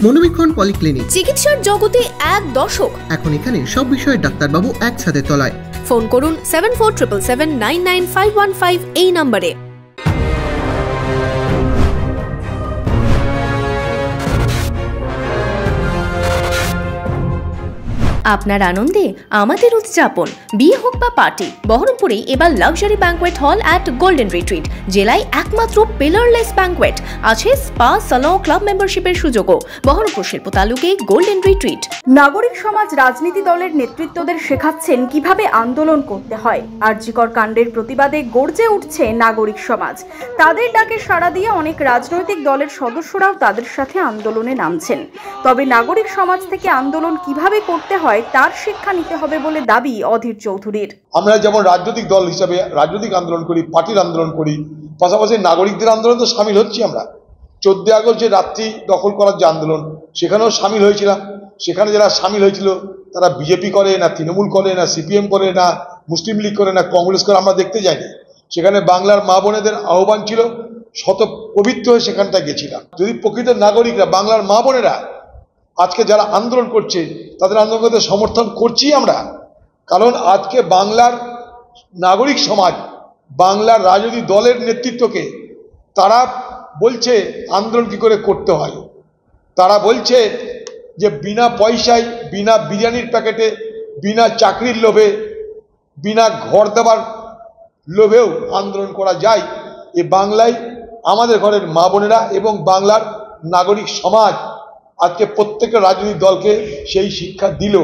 মনোবীক্ষণ polyclinic, চিকিৎসার জগতে এক দশক। এখন এখানে সব বিষয়ে ডাক্তারবাবু একসাথে তলায়। ফোন করুন 7477799515 এই নম্বরে। আপনার আনন্দে আমাদের উদযাপন। বিয়ে হোক বা পার্টি, বহরমপুরে এবার luxury banquet hall at golden retreat. জেলায় একমাত্র পিলারলেস ব্যাঙ্কোয়েট, আছে স্পা, সালন, ক্লাব মেম্বারশিপের সুযোগও। বহরমপুর শিল্প তালুকে গোল্ডেন রিট্রিট। নাগরিক সমাজ রাজনীতি দলের নেতৃত্বদের শেখাচ্ছেন কিভাবে আন্দোলন করতে হয়। আরজিকর কাণ্ডের প্রতিবাদে গর্জে উঠছে নাগরিক সমাজ। তাদের ডাকে সাড়া দিয়ে অনেক রাজনৈতিক দলের সদস্যরাও তাদের সাথে আন্দোলনে নামছেন। তবে নাগরিক সমাজ থেকে আন্দোলন কিভাবে করতে হয় তার শিক্ষা নিতে হবে বলে দাবি অধীর চৌধুরীর। আমরা যেমন রাজনৈতিক দল হিসাবে রাজনৈতিক আন্দোলন করি, পার্টির আন্দোলন করি, পাশাপাশি নাগরিকদের আন্দোলন তো সামিল হচ্ছি আমরা। 14 আগস্ট যে রাত্রি দখল করার যে আন্দোলন, সেখানেও সামিল হয়েছিলাম। সেখানে যারা সামিল হয়েছিল তারা বিজেপি করে না, তৃণমূল করে না, সিপিএম করে না, মুসলিম লীগ করে না, কংগ্রেস করে, আমরা দেখতে যাইনি। সেখানে বাংলার মা বোনেদের আহ্বান ছিল, শত পবিত্র হয়ে সেখানটায় গেছিলাম। যদি প্রকৃত নাগরিকরা, বাংলার মা বোনেরা আজকে যারা আন্দোলন করছে তাদের আন্দোলনকে সমর্থন করছি আমরা। কারণ আজকে বাংলার নাগরিক সমাজ, বাংলার রাজনৈতিক দলের নেতৃত্বকে তারা বলছে আন্দোলন কী করে করতে হয়। তারা বলছে যে বিনা পয়সায়, বিনা বিরিয়ানির প্যাকেটে, বিনা চাকরির লোভে, বিনা ঘর দেওয়ার লোভেও আন্দোলন করা যায়। এ বাংলায় আমাদের ঘরের মা বোনেরা এবং বাংলার নাগরিক সমাজ আজকে প্রত্যেকটা রাজনৈতিক দলকে সেই শিক্ষা দিল।